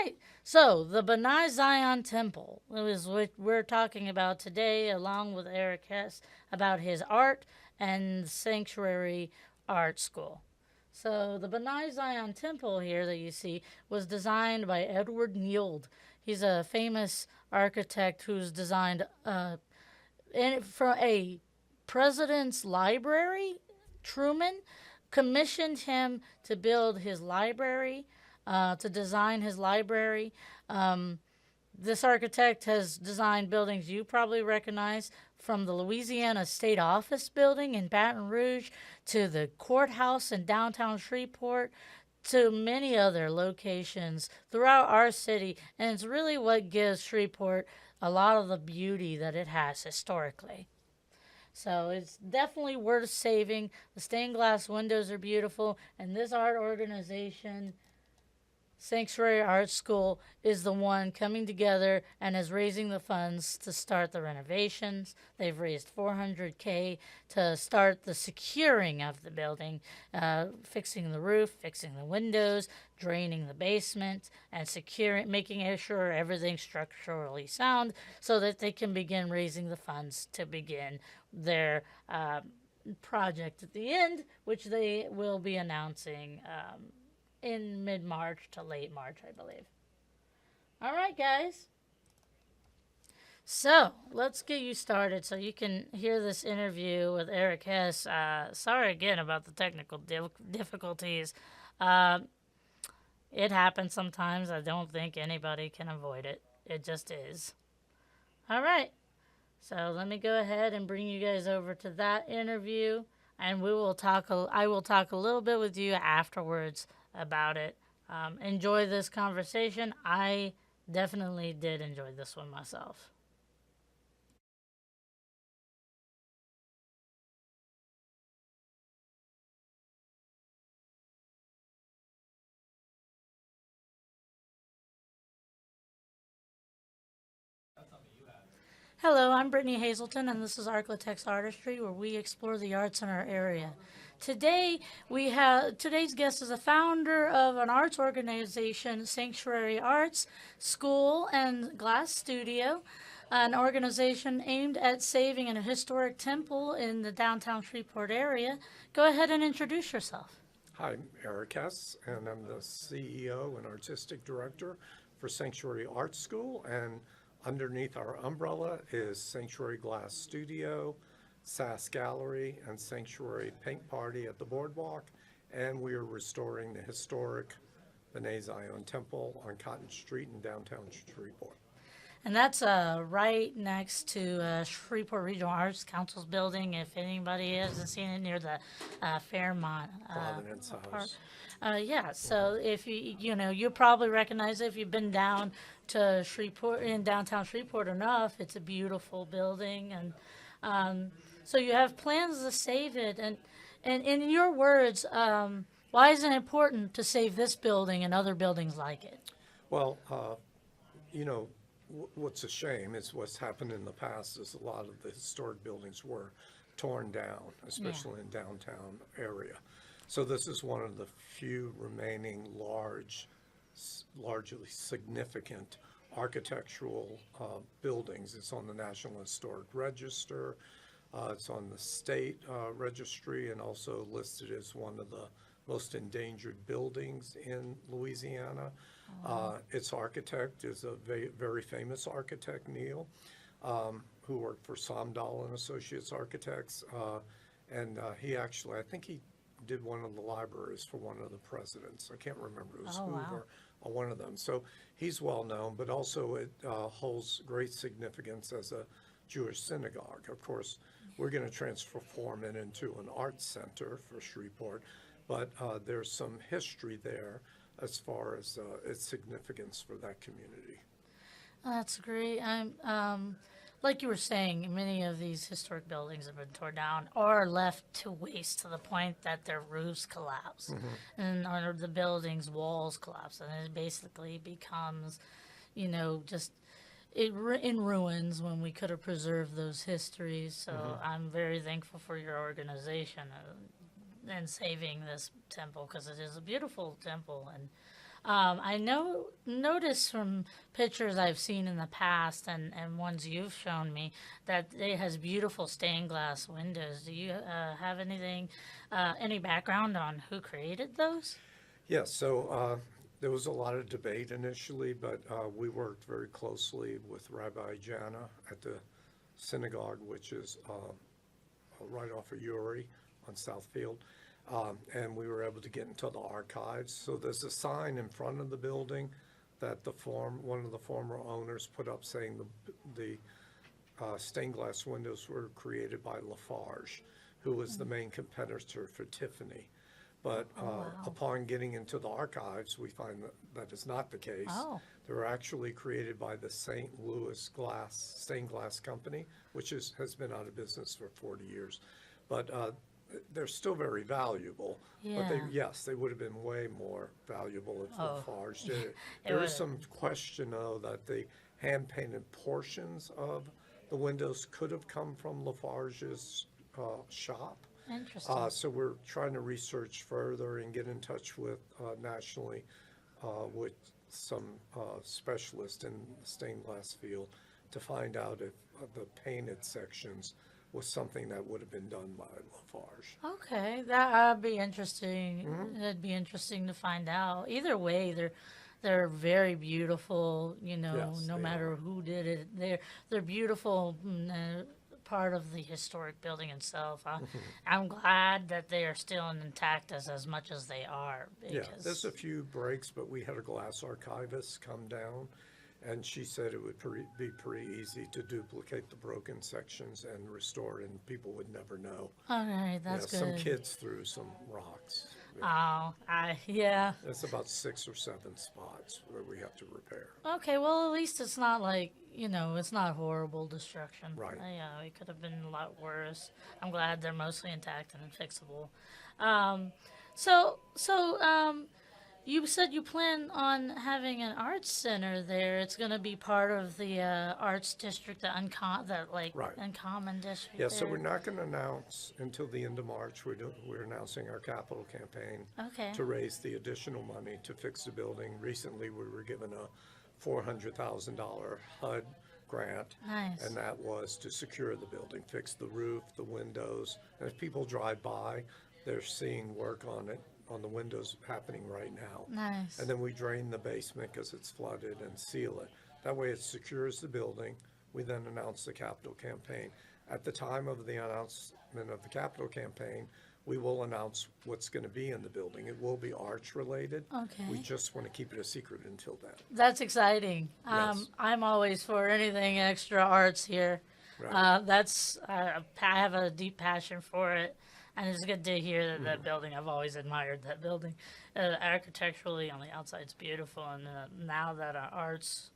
right. So, the B'nai Zion Temple is what we're talking about today, along with Eric Hess, about his art and Sanctuary Art School. So, the B'nai Zion Temple here that you see was designed by Edward Neild. He's a famous architect who's designed for a president's library. Truman commissioned him to build his library, to design his library. Um, this architect has designed buildings you probably recognize, from the Louisiana State Office building in Baton Rouge to the courthouse in downtown Shreveport to many other locations throughout our city. And it's really what gives Shreveport a lot of the beauty that it has historically. So it's definitely worth saving. The stained glass windows are beautiful, and this art organization, Sanctuary Art School, is the one coming together and is raising the funds to start the renovations. They've raised $400K to start the securing of the building, fixing the roof, fixing the windows, draining the basement, and securing, making sure everything's structurally sound so that they can begin raising the funds to begin their project at the end, which they will be announcing in mid-March to late March, I believe. All right, guys. So let's get you started so you can hear this interview with Eric Hess. Sorry again about the technical difficulties. It happens sometimes. I don't think anybody can avoid it. It just is. All right. So let me go ahead and bring you guys over to that interview, and I will talk a little bit with you afterwards about it. Enjoy this conversation. I definitely did enjoy this one myself. Hello, I'm Brittany Hazelton, and this is Architects Artistry, where we explore the arts in our area. Today's guest is a founder of an arts organization, Sanctuary Arts School and Glass Studio, an organization aimed at saving a historic temple in the downtown Shreveport area. Go ahead and introduce yourself. Hi, I'm Eric Hess, and I'm the CEO and Artistic Director for Sanctuary Art School, and underneath our umbrella is Sanctuary Glass Studio, SAS Gallery, and Sanctuary Paint Party at the Boardwalk, and we are restoring the historic B'nai Zion Temple on Cotton Street in downtown Shreveport. And that's right next to Shreveport Regional Arts Council's building. If anybody hasn't seen it, near the Fairmont Providence Park. House. Yeah, so if you'll probably recognize it if you've been down to Shreveport, in downtown Shreveport enough. It's a beautiful building, and so you have plans to save it. And in your words, why is it important to save this building and other buildings like it? Well, what's a shame is what's happened in the past is a lot of the historic buildings were torn down, especially in downtown area. So this is one of the few remaining largely significant architectural buildings. It's on the National Historic Register. It's on the state registry, and also listed as one of the most endangered buildings in Louisiana. Its architect is a very famous architect, Neil, who worked for Somdahl and Associates Architects. And he actually, I think he did one of the libraries for one of the presidents. I can't remember, it was Hoover or one of them. So he's well known, but also it holds great significance as a Jewish synagogue. Of course, we're going to transform it into an arts center for Shreveport, but there's some history there as far as its significance for that community. That's great. Like you were saying, many of these historic buildings have been torn down or left to waste to the point that their roofs collapse, or the building's walls collapse, and it basically becomes, just in ruins when we could have preserved those histories. So I'm very thankful for your organization and saving this temple, because it is a beautiful temple. And I noticed from pictures I've seen in the past and ones you've shown me that it has beautiful stained glass windows. Do you have any background on who created those? Yeah, so there was a lot of debate initially, but we worked very closely with Rabbi Jana at the synagogue, which is right off of Uri on Southfield. And we were able to get into the archives. So there's a sign in front of the building that one of the former owners put up saying the stained glass windows were created by Lafarge, who was the main competitor for Tiffany. But upon getting into the archives, we find that is not the case. Oh, They were actually created by the St. Louis Stained Glass Company, which has been out of business for 40 years. But they're still very valuable. But yeah. they would have been way more valuable if Oh, Lafarge did it. it There would. is some question, though, that the hand-painted portions of the windows could have come from Lafarge's shop. Interesting. So we're trying to research further and get in touch with nationally with some specialists in the stained glass field to find out if the painted sections was something that would have been done by Lafarge. Okay, that'd be interesting. That'd be interesting to find out. Either way, they're very beautiful. Yes, No they matter are. who did it, they're beautiful. Part of the historic building itself. I'm glad that they are still intact as much as they are Yeah, there's because a few breaks, but we had a glass archivist come down, and she said it would be pretty easy to duplicate the broken sections and restore it, and people would never know. okay, Yeah, that's some good. kids threw some rocks. Yeah. Oh, yeah. It's about 6 or 7 spots where we have to repair. Okay, well, at least it's not like, it's not horrible destruction. Right. Yeah, it could have been a lot worse. I'm glad they're mostly intact and fixable. Um, so, you said you plan on having an arts center there. It's going to be part of the arts district, Right. uncommon district Yeah, so we're there. not going to announce until the end of March. We're announcing our capital campaign Okay, to raise the additional money to fix the building. Recently, we were given a $400,000 HUD grant, nice. and that was to secure the building, fix the roof, the windows. And if people drive by, they're seeing work on it, on the windows happening right now. Nice. And then we drain the basement because it's flooded and seal it. That way it secures the building. We then announce the capital campaign. At the time of the announcement of the capital campaign, we will announce what's going to be in the building. It will be arts related. Okay. We just want to keep it a secret until then. That's exciting. Yes. I'm always for anything extra arts here. Right. I have a deep passion for it, and it's good to hear that that building. I've always admired that building. Architecturally, on the outside, it's beautiful, and now that arts,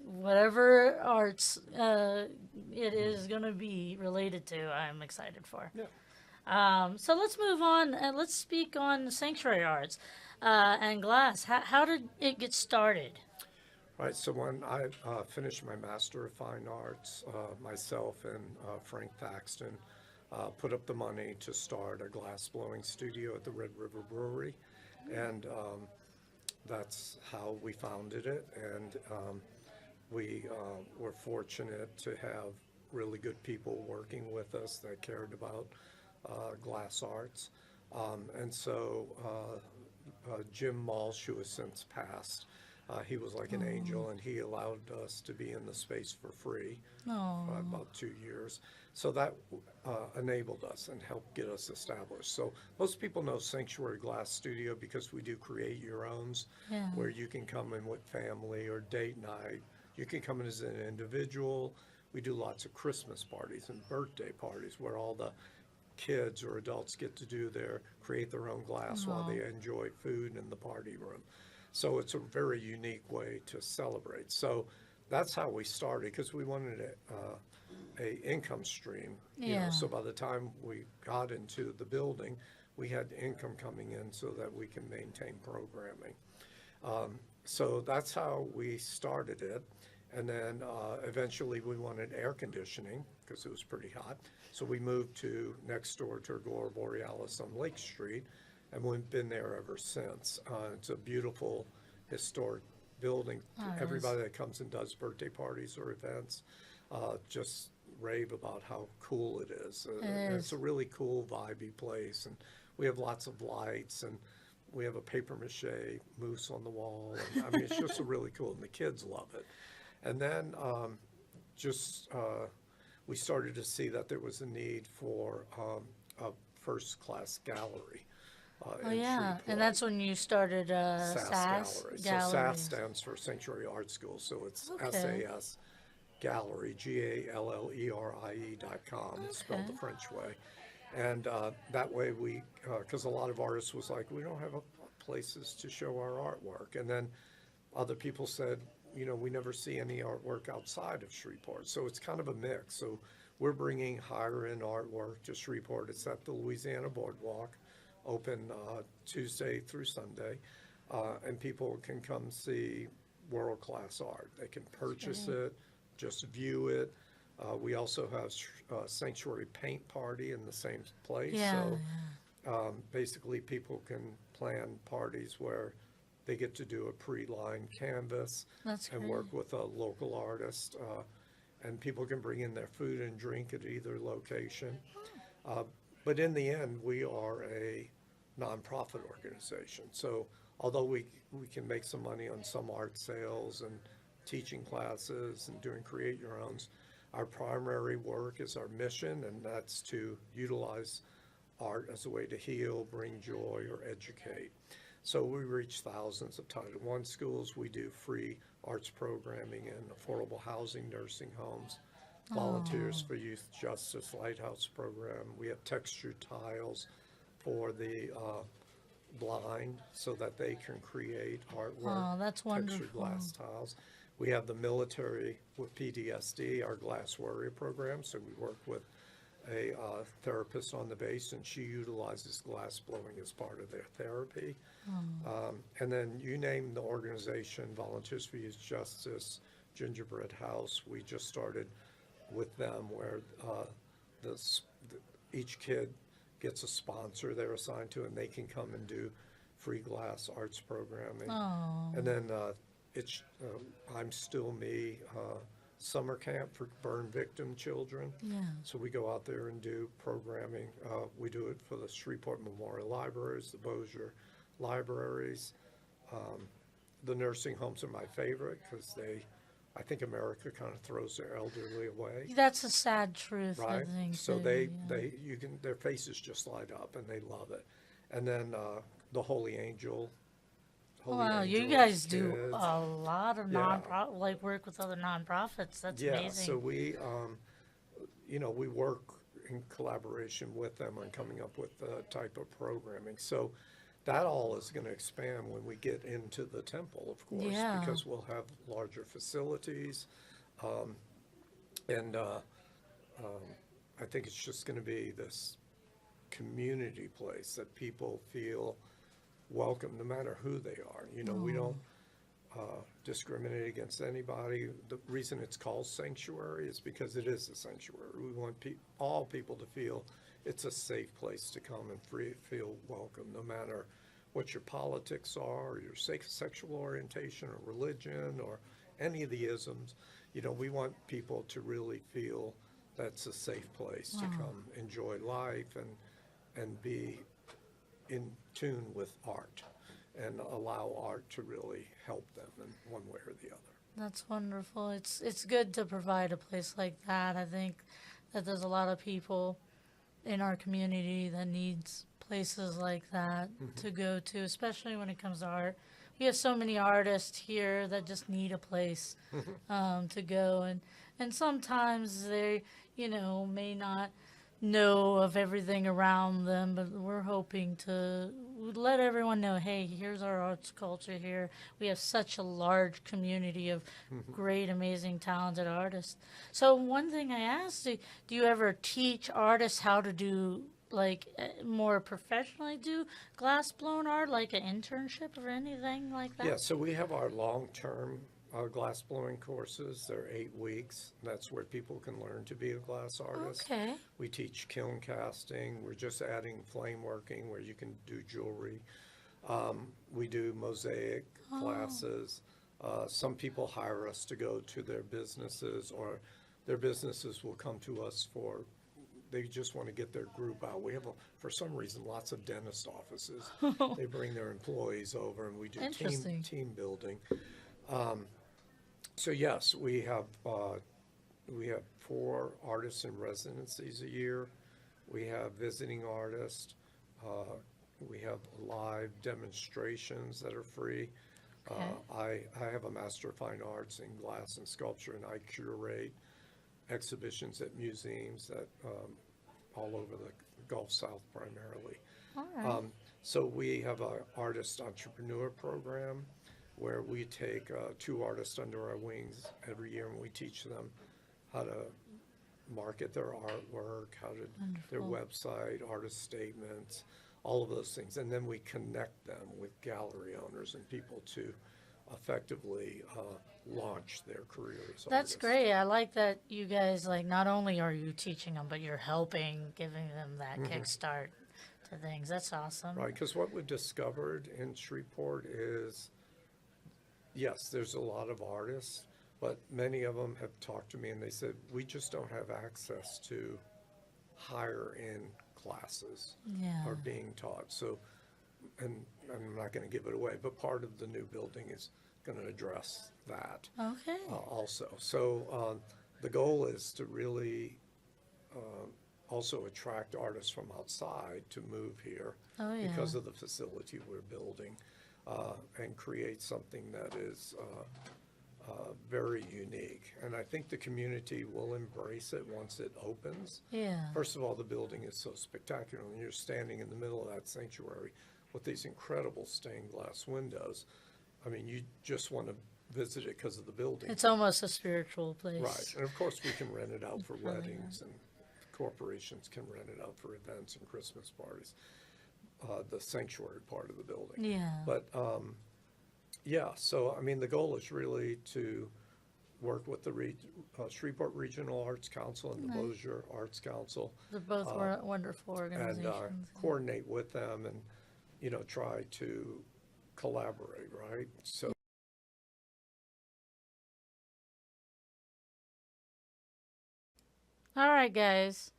whatever arts it is going to be related to, I'm excited for. Yeah. So let's move on and let's speak on sanctuary arts and glass. How did it get started? Right, so when I finished my Master of Fine Arts, myself and Frank Thaxton put up the money to start a glass blowing studio at the Red River Brewery, and that's how we founded it. And we were fortunate to have really good people working with us that cared about glass arts. And so Jim Malsh, who has since passed, he was like an angel, and he allowed us to be in the space for free Oh, about 2 years. So that enabled us and helped get us established. So most people know Sanctuary Glass Studio because we do create your owns, yeah. where you can come in with family or date night. You can come in as an individual. We do lots of Christmas parties and birthday parties where all the kids or adults get to create their own glass while they enjoy food in the party room. So it's a very unique way to celebrate. So that's how we started, because we wanted a income stream. Yeah. So by the time we got into the building, we had income coming in so that we can maintain programming. So that's how we started it. And then eventually we wanted air conditioning because it was pretty hot. So we moved to next door to Aurora Borealis on Lake Street, and we've been there ever since. It's a beautiful historic building. Oh, nice. Everybody that comes and does birthday parties or events just rave about how cool it is. And it's a really cool, vibey place, and we have lots of lights, and we have a paper mache moose on the wall. And, I mean, it's just really cool, and the kids love it. And then we started to see that there was a need for a first-class gallery. Oh, yeah. And that's when you started SAS Gallery. So Gallery. SAS stands for Sanctuary Art School. So it's Okay. SAS Gallery, GALLERIE.com, spelled the French way. And that way because a lot of artists was like, we don't have places to show our artwork. And then other people said, we never see any artwork outside of Shreveport. So it's kind of a mix. So we're bringing higher end artwork to Shreveport. It's at the Louisiana Boardwalk, open Tuesday through Sunday. And people can come see world-class art. They can purchase it, just view it. We also have a Sanctuary Paint Party in the same place. Yeah, So basically people can plan parties where they get to do a pre-lined canvas That's and great. work with a local artist. And people can bring in their food and drink at either location. But in the end, we are a nonprofit organization. So although we can make some money on some art sales and teaching classes and doing create your owns, our primary work is our mission, and that's to utilize art as a way to heal, bring joy, or educate. So we reach thousands of Title I schools. We do free arts programming in affordable housing, nursing homes, Volunteers for Youth Justice Lighthouse Program. We have textured tiles for the blind so that they can create artwork. Oh, that's Textured wonderful. glass tiles. We have the military with PTSD, our Glass Warrior program. So we work with a therapist on the base, and she utilizes glass blowing as part of their therapy. And then you name the organization, Volunteers for Youth Justice, Gingerbread House. We just started with them where each kid gets a sponsor they're assigned to, and they can come and do free glass arts programming. Oh, And then it's I'm Still Me summer camp for burn victim children. yeah. So we go out there and do programming. We do it for the Shreveport Memorial Libraries, the Bossier Libraries. The nursing homes are my favorite because I think America kind of throws their elderly away, That's a sad truth, I right? think. So too, yeah. their faces just light up and they love it. And then the Holy Angel. Wow, you Angel guys do Kids. a lot of Yeah. work with other nonprofits. That's Yeah, amazing. so we work in collaboration with them on coming up with the type of programming. So that all is going to expand when we get into the temple, of course, Yeah. because we'll have larger facilities. And I think it's just going to be this community place that people feel welcome no matter who they are. We don't discriminate against anybody. The reason it's called sanctuary is because it is a sanctuary. We want all people to feel it's a safe place to come and feel welcome, no matter what your politics are, or your sexual orientation, or religion, or any of the isms. We want people to really feel that's a safe place to come enjoy life and be in tune with art and allow art to really help them in one way or the other. That's wonderful. It's good to provide a place like that. I think that there's a lot of people in our community that needs places like that to go to, especially when it comes to art. We have so many artists here that just need a place to go, and sometimes they, may not know of everything around them, but we're hoping to let everyone know, hey, here's our arts culture here. We have such a large community of great, amazing, talented artists. So one thing I asked, do you ever teach artists how to do, more professionally do glass blown art, like an internship or anything like that? Yeah, so we have our long-term glass blowing courses. They're 8 weeks. That's where people can learn to be a glass artist. Okay. We teach kiln casting. We're just adding flame working where you can do jewelry. We do mosaic classes. Some people hire us to go to their businesses, or their businesses will come to us for, they just want to get their group out. We have, for some reason, lots of dentist offices. They bring their employees over and we do Interesting. team building. So yes, we have 4 artists in residencies a year. We have visiting artists. We have live demonstrations that are free. I have a Master of Fine Arts in glass and sculpture, and I curate exhibitions at museums that all over the Gulf South primarily. All right. So we have a artist entrepreneur program where we take 2 artists under our wings every year, and we teach them how to market their artwork, their website, artist statements, all of those things. And then we connect them with gallery owners and people to effectively launch their career as That's artists. great. I like that you guys, like, not only are you teaching them, but you're helping, giving them that kickstart to things. That's awesome. Right, because what we've discovered in Shreveport is, yes, there's a lot of artists, but many of them have talked to me and they said, we just don't have access to higher end classes Yeah. are being taught. So, and I'm not going to give it away, but part of the new building is going to address that Okay. also. So the goal is to really also attract artists from outside to move here Oh, yeah. because of the facility we're building and create something that is very unique. And I think the community will embrace it once it opens. Yeah. First of all, the building is so spectacular. When you're standing in the middle of that sanctuary with these incredible stained glass windows, I mean, you just want to visit it because of the building. It's almost a spiritual place. Right. And of course, we can rent it out for Really weddings, and corporations can rent it out for events and Christmas parties, the sanctuary part of the building. Yeah. But yeah, so I mean, the goal is really to work with the Shreveport Regional Arts Council and the Bossier Arts Council, They're both wonderful and organizations. coordinate with them and, you know, try to collaborate, right? So All right, guys.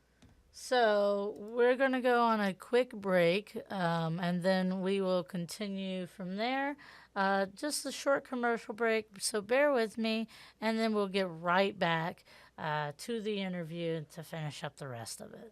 So we're going to go on a quick break, and then we will continue from there. Just a short commercial break, so bear with me, and then we'll get right back to the interview to finish up the rest of it.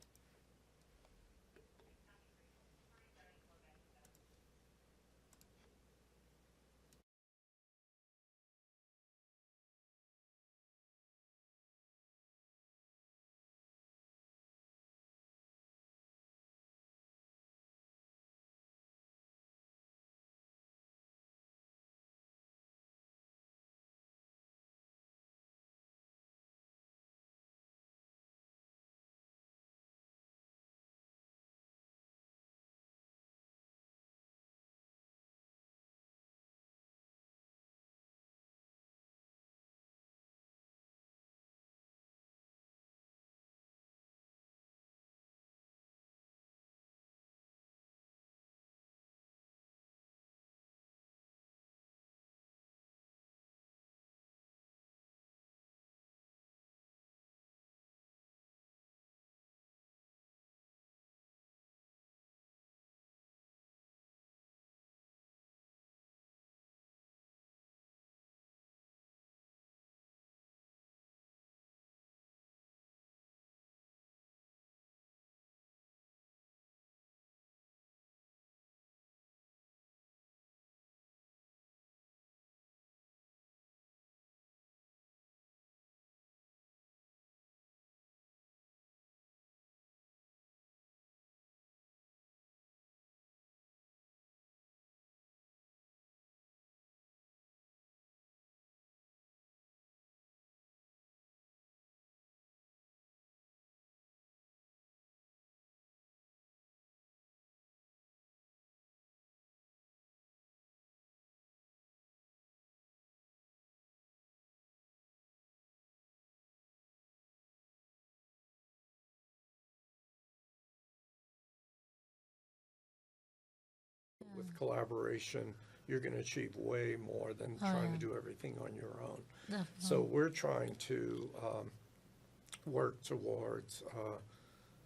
with collaboration, you're going to achieve way more than trying to do everything on your own. Definitely. So we're trying to work towards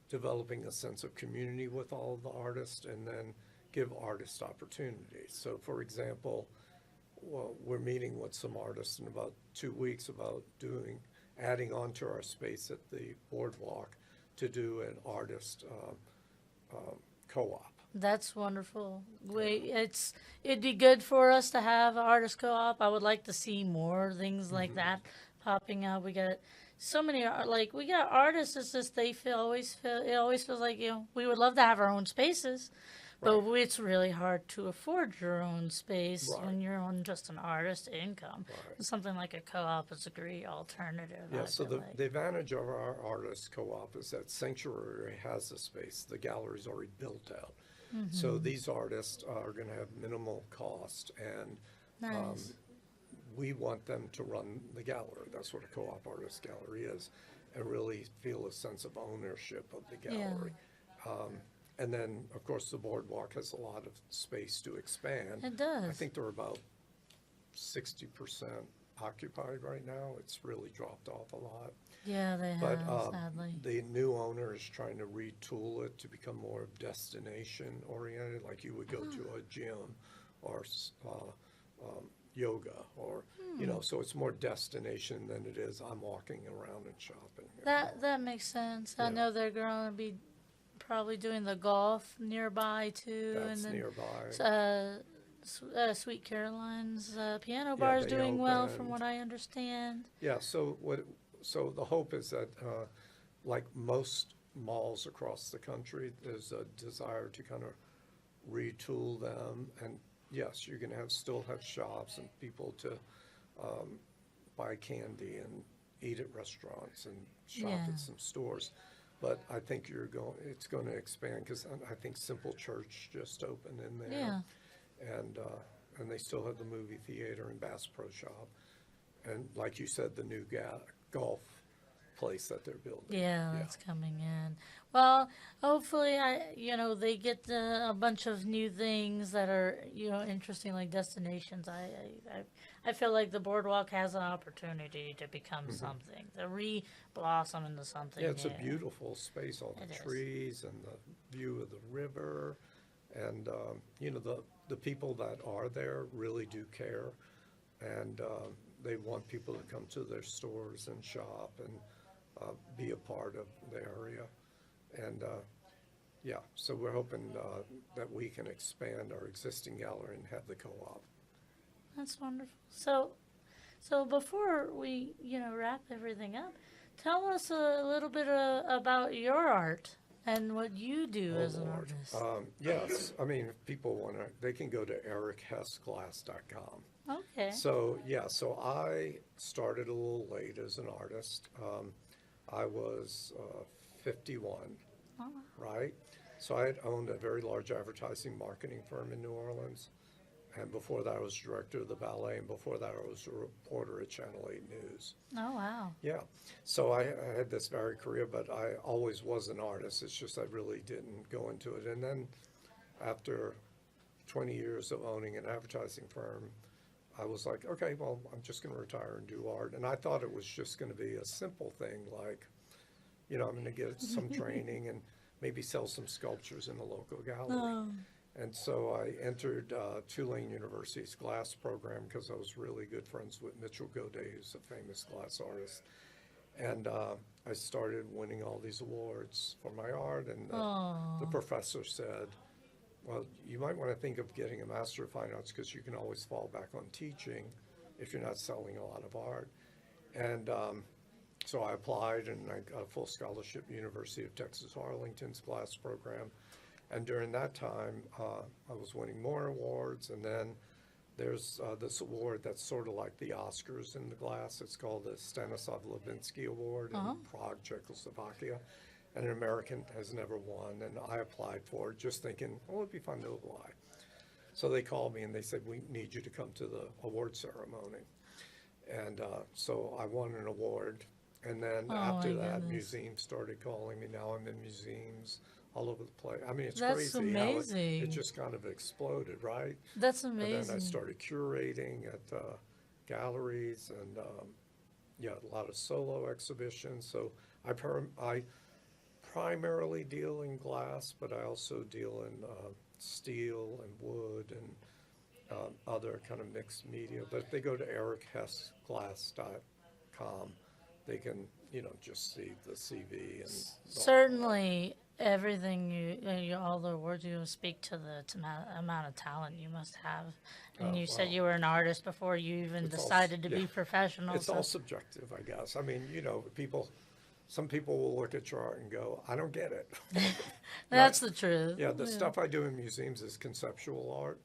developing a sense of community with all of the artists and then give artists opportunities. So for example, well, we're meeting with some artists in about 2 weeks about adding onto our space at the boardwalk to do an artist co-op. That's wonderful. It'd be good for us to have an artist co-op. I would like to see more things like that popping up. We got so many we got artists. It's just it always feels like we would love to have our own spaces, but it's really hard to afford your own space when you're on just an artist income. Something like a co-op is a great alternative. Yeah, I so feel the advantage of our artist co-op is that Sanctuary has the space. The gallery's already built out. So these artists are going to have minimal cost, and Nice. we want them to run the gallery. That's what a co-op artist gallery is, and really feel a sense of ownership of the gallery. And then, of course, the boardwalk has a lot of space to expand. It does. I think they're about 60% occupied right now. It's really dropped off a lot. Yeah, they But have, sadly. the new owner is trying to retool it to become more destination oriented, like you would go to a gym or yoga or, so it's more destination than it is I'm walking around and shopping. That makes sense. I Yeah. know they're going to be probably doing the golf nearby too, That's and then nearby. Sweet Caroline's piano bar is they doing well, from opened. what I understand. Yeah, so the hope is that, like most malls across the country, there's a desire to kind of retool them. And yes, you're going to still have shops and people to buy candy and eat at restaurants and shop Yeah. at some stores. But I think it's going to expand because I think Simple Church just opened in there. Yeah. And they still have the movie theater and Bass Pro Shop. And like you said, the new golf place that they're building. Yeah, that's coming in. Well, hopefully, they get a bunch of new things that are, interesting, like destinations. I feel like the boardwalk has an opportunity to become something, to re-blossom into something. Yeah, it's a new. beautiful space, all the It is. trees and the view of the river. And, the people that are there really do care. And they want people to come to their stores and shop and be a part of the area. And so we're hoping that we can expand our existing gallery and have the co-op. That's wonderful. So before we, wrap everything up, tell us a little bit about your art and what you do as an Lord. artist. Yes, I mean, if people they can go to erichessglass.com. Okay. So I started a little late as an artist. I was 51, right? So I had owned a very large advertising marketing firm in New Orleans. And before that, I was director of the ballet. And before that, I was a reporter at Channel 8 News. Oh, wow. Yeah. So I had this varied career, but I always was an artist. It's just I really didn't go into it. And then after 20 years of owning an advertising firm, I was like, okay, well, I'm just going to retire and do art. And I thought it was just going to be a simple thing like, I'm going to get some training and maybe sell some sculptures in a local gallery. Oh. And so I entered Tulane University's glass program because I was really good friends with Mitchell Godet, who's a famous glass artist. And I started winning all these awards for my art. And the professor said, well, you might want to think of getting a Master of Fine Arts because you can always fall back on teaching if you're not selling a lot of art. And so I applied and I got a full scholarship at University of Texas Arlington's glass program. And during that time, I was winning more awards. And then there's this award that's sort of like the Oscars in the glass. It's called the Stanislav Levinsky Award in Prague, Czechoslovakia. And an American has never won. And I applied for it just thinking, oh, it'd be fun to apply. So they called me and they said, we need you to come to the award ceremony. And so I won an award. And then after that, museums started calling me. Now I'm in museums all over the place. I mean, it's That's crazy how it amazing. just kind of exploded, right? That's And then I amazing. started curating at galleries and yeah, a lot of solo exhibitions. So I primarily deal in glass, but I also deal in steel and wood and other kind of mixed media. But if they go to erichessglass.com, they can, just see the CV and Certainly, everything all the words you speak to the amount of talent you must have. And you said well, you were an artist before you even it's all, decided to yeah, be professional. it's all So subjective, I guess. I mean, some people will look at your art and go, I don't get it. Right? that's the truth. Yeah, the Yeah. stuff I do in museums is conceptual art.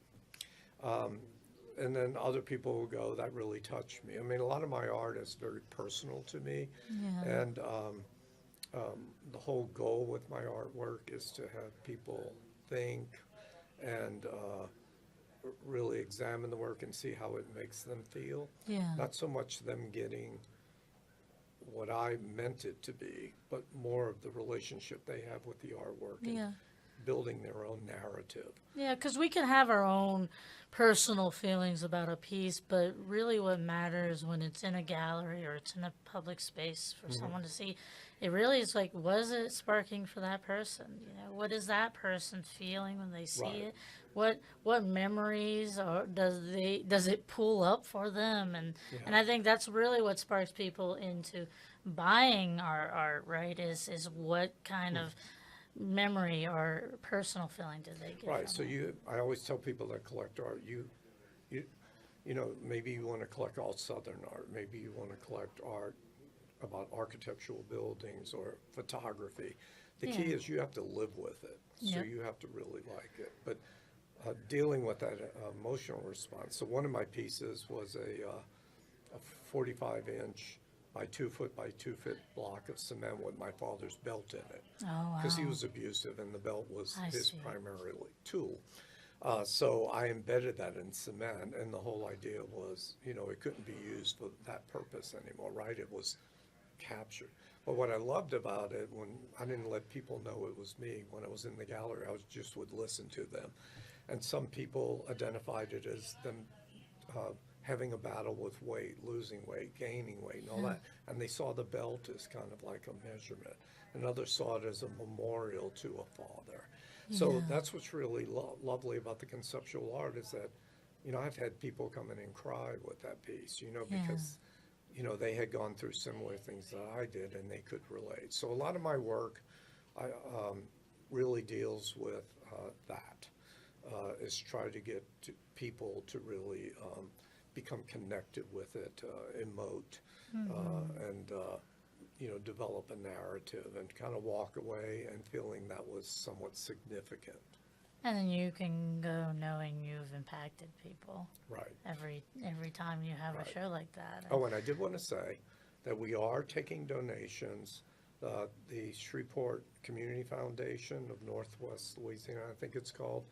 And then other people will go, that really touched me. I mean, a lot of my art is very personal to me. Yeah. And the whole goal with my artwork is to have people think and really examine the work and see how it makes them feel. Yeah. Not so much them getting what I meant it to be, but more of the relationship they have with the artwork and Yeah. building their own narrative. Yeah, because we can have our own personal feelings about a piece, but really what matters when it's in a gallery or it's in a public space for someone to see, it really is like, was it sparking for that person? What is that person feeling when they see Right. it? What memories or does it pull up for them? And Yeah. I think that's really what sparks people into buying our art, right? Is what kind of memory or personal feeling did they get Right, from so it? I always tell people that collect art, you, maybe you want to collect all Southern art, maybe you want to collect art about architectural buildings or photography. The key Yeah. is you have to live with it, so Yep. you have to really like it. But dealing with that emotional response. So one of my pieces was a 45-inch by 2 foot by 2 foot block of cement with my father's belt in it Oh because he wow. was abusive and the belt was I his see. primary tool. So I embedded that in cement, and the whole idea was, it couldn't be used for that purpose anymore, right? It was captured. But what I loved about it, when I didn't let people know it was me, when I was in the gallery, would listen to them. And some people identified it as them having a battle with weight, losing weight, gaining weight, and all that. And they saw the belt as kind of like a measurement. And others saw it as a memorial to a father. So Yeah. that's what's really lovely about the conceptual art is that, I've had people come in and cry with that piece, Yeah. because, they had gone through similar things that I did and they could relate. So a lot of my work really deals with that, is try to get people to really become connected with it, emote, and develop a narrative and kind of walk away and feeling that was somewhat significant. And then you can go knowing you've impacted people Right. every time you have a Right. show like that. Oh, and I did want to say that we are taking donations. The Shreveport Community Foundation of Northwest Louisiana, I think it's called,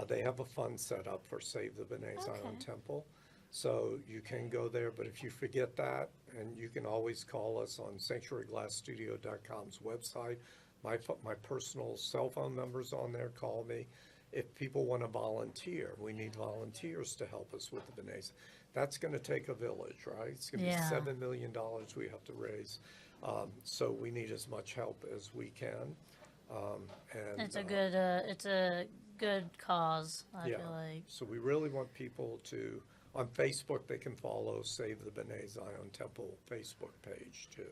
they have a fund set up for Save the B'nai Zion Okay. Temple. So you can go there, but if you forget that, and you can always call us on sanctuaryglassstudio.com's website. My personal cell phone number's on there, call me. If people want to volunteer, we need volunteers to help us with the B'nai. That's going to take a village, right? It's going to Yeah. be $7 million we have to raise. So we need as much help as we can. And It's a good cause, I yeah, feel like. so we really want people to, on Facebook, they can follow Save the B'nai Zion Temple Facebook page too.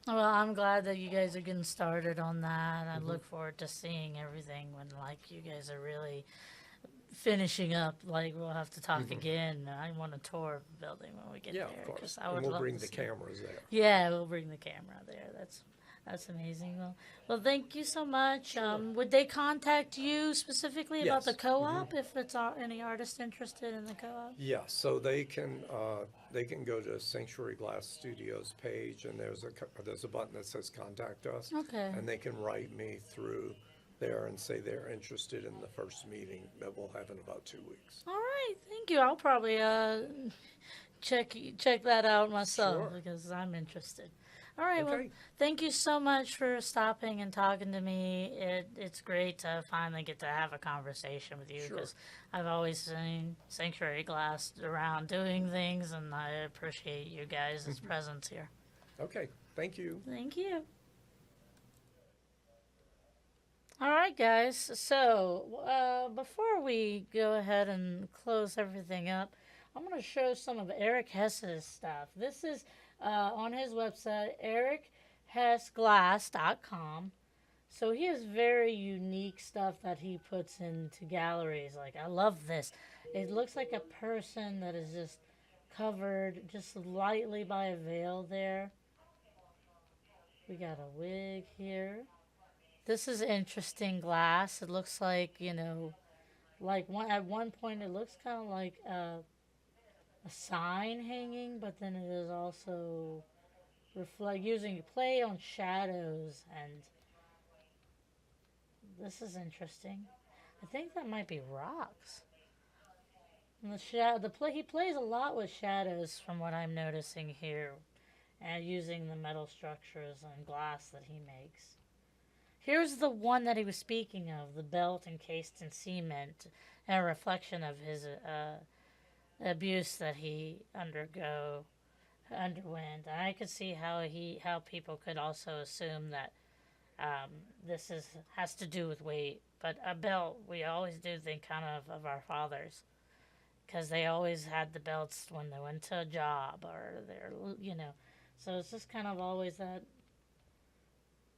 Well, I'm glad that you guys are getting started on that. I look forward to seeing everything when like you guys are really finishing up. Like we'll have to talk again. I want to tour the building when we get Yeah, there of course. 'cause I And would we'll love bring to the see. cameras there. Yeah, we'll bring the camera there. That's amazing. Well, thank you so much. Sure. Would they contact you specifically about the Yes. co-op if it's any artist interested in the co-op? Yeah, so they can go to Sanctuary Glass Studios page, and there's a button that says contact us. Okay. And they can write me through there and say they're interested in the first meeting that we'll have in about 2 weeks. All right, thank you. I'll probably check that out myself Sure. because I'm interested. All right. Well, Okay, thank you so much for stopping and talking to me. It's great to finally get to have a conversation with you sure. because I've always seen Sanctuary Glass around doing things, and I appreciate you guys' presence here. Okay, thank you. Thank you. All right, guys. So, before we go ahead and close everything up, I'm going to show some of Eric Hess's stuff. This is on his website, erichessglass.com. So he has very unique stuff that he puts into galleries. Like, I love this. It looks like a person that is just covered just lightly by a veil there. We got a wig here. This is interesting glass. It looks like, at one point it looks kind of like a sign hanging, but then it is also using play on shadows, and this is interesting. I think that might be rocks. And he plays a lot with shadows from what I'm noticing here, and using the metal structures and glass that he makes. Here's the one that he was speaking of, the belt encased in cement, and a reflection of his abuse that he underwent. And I could see how people could also assume that this has to do with weight. But a belt, we always do think kind of our fathers, because they always had the belts when they went to a job or they're. So it's just kind of always that.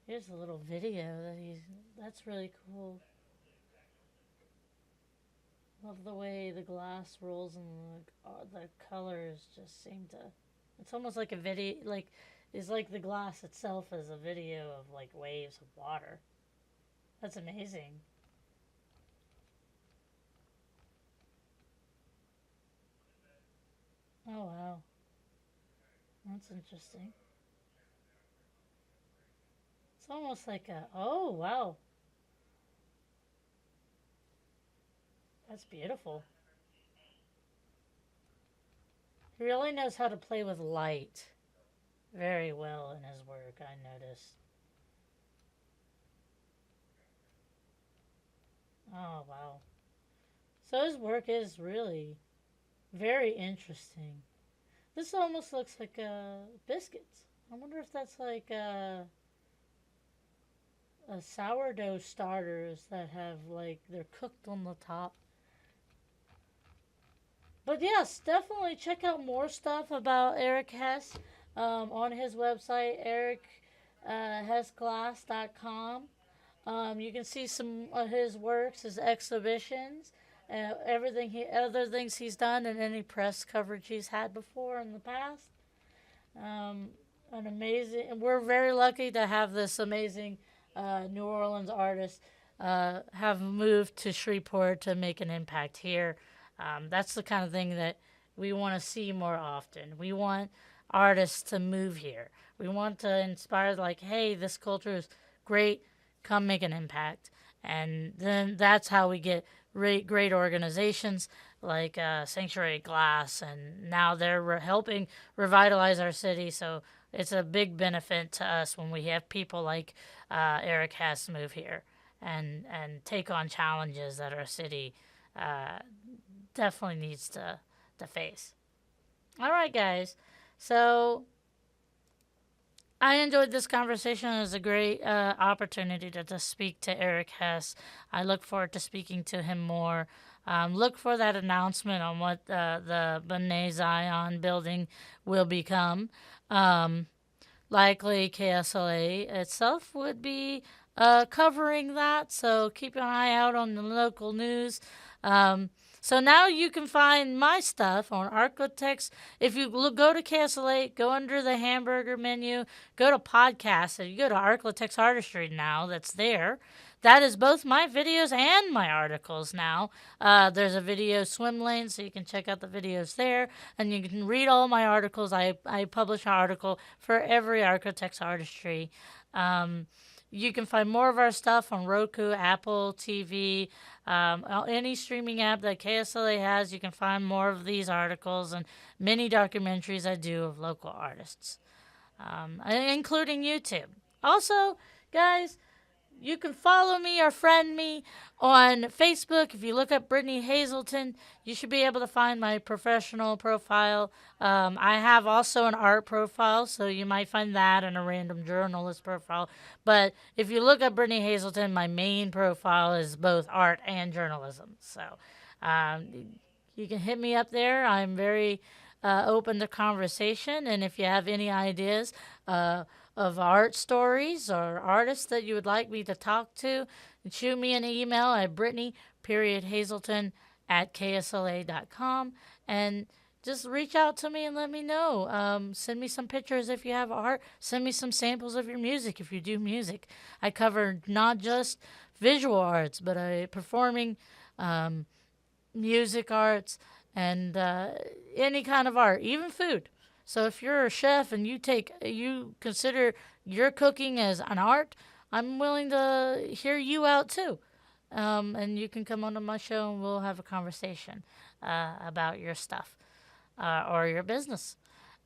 Here's a little video that's really cool. Love the way the glass rolls and the colors just seem to. It's almost like a video, it's like the glass itself is a video of like waves of water. That's amazing. Oh wow, that's interesting. It's almost like oh wow, that's beautiful. He really knows how to play with light very well in his work, I noticed. Oh wow. So his work is really very interesting. This almost looks like biscuits. I wonder if that's like a sourdough starters that have they're cooked on the top. But yes, definitely check out more stuff about Eric Hess on his website, erichessglass.com. You can see some of his works, his exhibitions, other things he's done, and any press coverage he's had before in the past. Um, an amazing, and we're very lucky to have this amazing New Orleans artist have moved to Shreveport to make an impact here. That's the kind of thing that we want to see more often. We want artists to move here. We want to inspire, like, hey, this culture is great. Come make an impact. And then that's how we get great organizations like Sanctuary Glass, and now they're helping revitalize our city. So it's a big benefit to us when we have people like Eric Hess move here and take on challenges that our city uh, definitely needs to face. All right, guys. So I enjoyed this conversation. It was a great opportunity to speak to Eric Hess. I look forward to speaking to him more. Look for that announcement on what the B'nai Zion building will become. Likely KSLA itself would be covering that, so keep an eye out on the local news. So now you can find my stuff on Architects. If you go to KSLA, go under the hamburger menu, go to podcasts, and you go to Architects Artistry now, that's there. That is both my videos and my articles now. There's a video swim lane, so you can check out the videos there, and you can read all my articles. I publish an article for every Architects Artistry. You can find more of our stuff on Roku, Apple TV, any streaming app that KSLA has. You can find more of these articles and many documentaries I do of local artists. including YouTube. Also, guys, you can follow me or friend me on Facebook. If you look up Brittany Hazelton, you should be able to find my professional profile. I have also an art profile, so you might find that and a random journalist profile. But if you look up Brittany Hazelton, my main profile is both art and journalism. So um, you can hit me up there. I'm very open to conversation. And if you have any ideas of art stories or artists that you would like me to talk to, shoot me an email at Brittany.Hazelton at KSLA.com and just reach out to me and let me know. Send me some pictures if you have art. Send me some samples of your music if you do music. I cover not just visual arts, but performing, music arts, and any kind of art, even food. So if you're a chef and you consider your cooking as an art, I'm willing to hear you out too. And you can come onto my show and we'll have a conversation about your stuff or your business.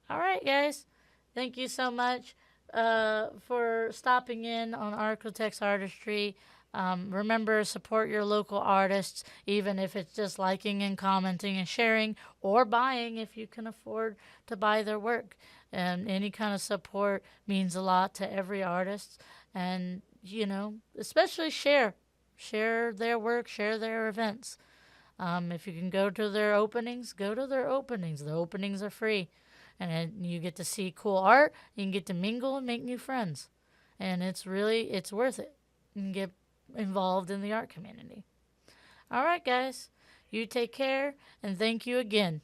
All right, guys. Thank you so much for stopping in on Architects Artistry. Remember, support your local artists, even if it's just liking and commenting and sharing or buying if you can afford to buy their work. Any kind of support means a lot to every artist. And, especially share. Share their work, share their events. If you can go to their openings, go to their openings. The openings are free. And then you get to see cool art. You can get to mingle and make new friends. And it's worth it. You can get involved in the art community. All right, guys. You take care, and thank you again.